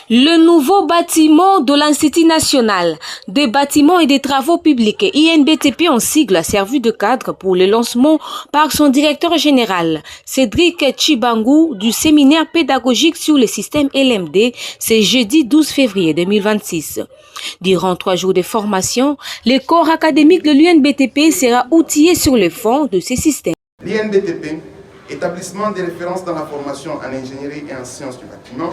Le nouveau bâtiment de l'Institut national des bâtiments et des travaux publics, INBTP en sigle, a servi de cadre pour le lancement par son directeur général, Cédric Tshibangou, du séminaire pédagogique sur le système LMD, c'est jeudi 12 février 2026. Durant 3 jours de formation, le corps académique de l'INBTP sera outillé sur le fond de ces systèmes. L'INBTP, établissement de référence dans la formation en ingénierie et en sciences du bâtiment,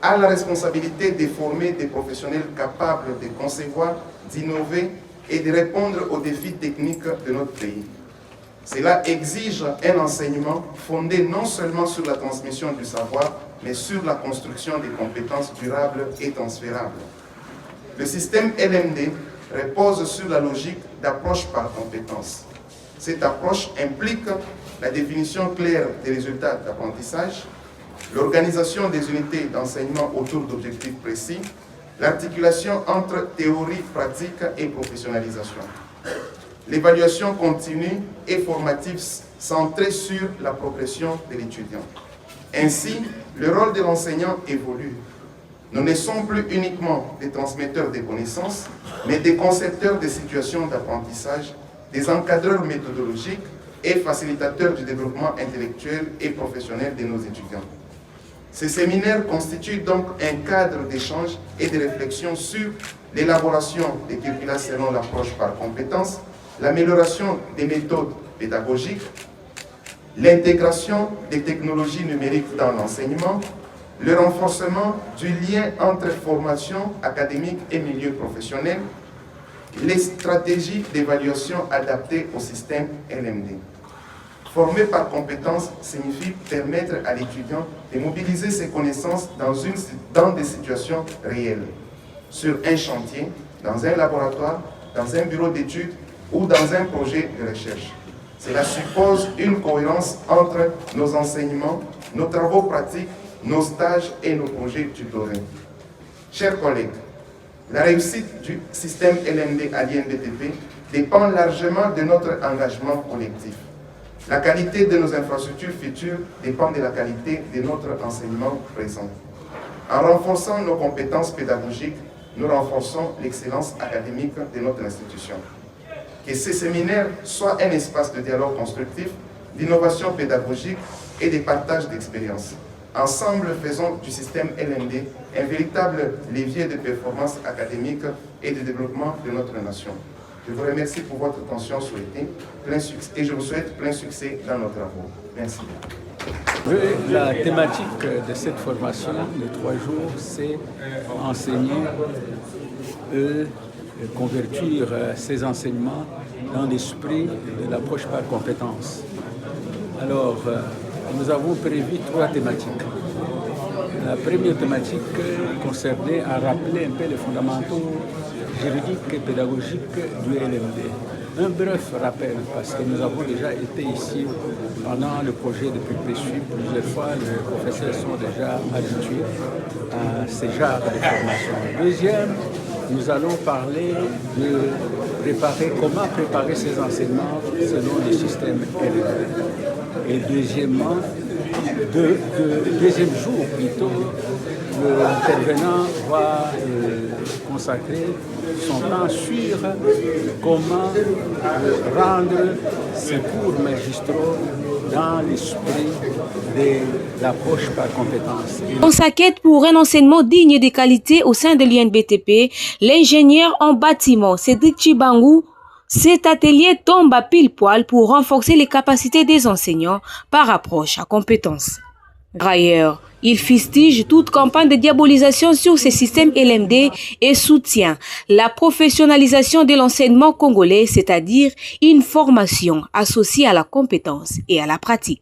a la responsabilité de former des professionnels capables de concevoir, d'innover et de répondre aux défis techniques de notre pays. Cela exige un enseignement fondé non seulement sur la transmission du savoir, mais sur la construction des compétences durables et transférables. Le système LMD repose sur la logique d'approche par compétences. Cette approche implique la définition claire des résultats d'apprentissage, l'organisation des unités d'enseignement autour d'objectifs précis, l'articulation entre théorie, pratique et professionnalisation, l'évaluation continue et formative centrée sur la progression de l'étudiant. Ainsi, le rôle de l'enseignant évolue. Nous ne sommes plus uniquement des transmetteurs de connaissances, mais des concepteurs de situations d'apprentissage, des encadreurs méthodologiques et facilitateurs du développement intellectuel et professionnel de nos étudiants. Ces séminaires constituent donc un cadre d'échange et de réflexion sur l'élaboration des curricula selon l'approche par compétences, l'amélioration des méthodes pédagogiques, l'intégration des technologies numériques dans l'enseignement, le renforcement du lien entre formation académique et milieu professionnel, les stratégies d'évaluation adaptées au système LMD. Former par compétences signifie permettre à l'étudiant de mobiliser ses connaissances dans des situations réelles, sur un chantier, dans un laboratoire, dans un bureau d'études ou dans un projet de recherche. Cela suppose une cohérence entre nos enseignements, nos travaux pratiques, nos stages et nos projets tutorés. Chers collègues, la réussite du système LMD à l'INBTP dépend largement de notre engagement collectif. La qualité de nos infrastructures futures dépend de la qualité de notre enseignement présent. En renforçant nos compétences pédagogiques, nous renforçons l'excellence académique de notre institution. Que ces séminaires soient un espace de dialogue constructif, d'innovation pédagogique et de partage d'expériences. Ensemble, faisons du système LMD un véritable levier de performance académique et de développement de notre nation. Je vous remercie pour votre attention souhaitée et je vous souhaite plein succès dans nos travaux. Merci. La thématique de cette formation de 3 jours, c'est enseigner et convertir ces enseignements dans l'esprit de l'approche par compétences. Alors, nous avons prévu 3 thématiques. La première thématique concernait à rappeler un peu les fondamentaux juridiques et pédagogiques du LMD. Un bref rappel, parce que nous avons déjà été ici pendant le projet de PPSU plusieurs fois. Les professeurs sont déjà habitués à ce genre de formation. Deuxième, nous allons parler de comment préparer ces enseignements selon le système LMD. Et deuxièmement, deuxième jour plutôt, l'intervenant va consacrer son temps sur comment rendre ces cours magistraux dans l'esprit de l'approche par compétences. Dans sa quête pour un enseignement digne et de qualité au sein de l'INBTP, l'ingénieur en bâtiment Cédric Tshibangou, cet atelier tombe à pile poil pour renforcer les capacités des enseignants par approche à compétences. Par ailleurs, il fustige toute campagne de diabolisation sur ces systèmes LMD et soutient la professionnalisation de l'enseignement congolais, c'est-à-dire une formation associée à la compétence et à la pratique.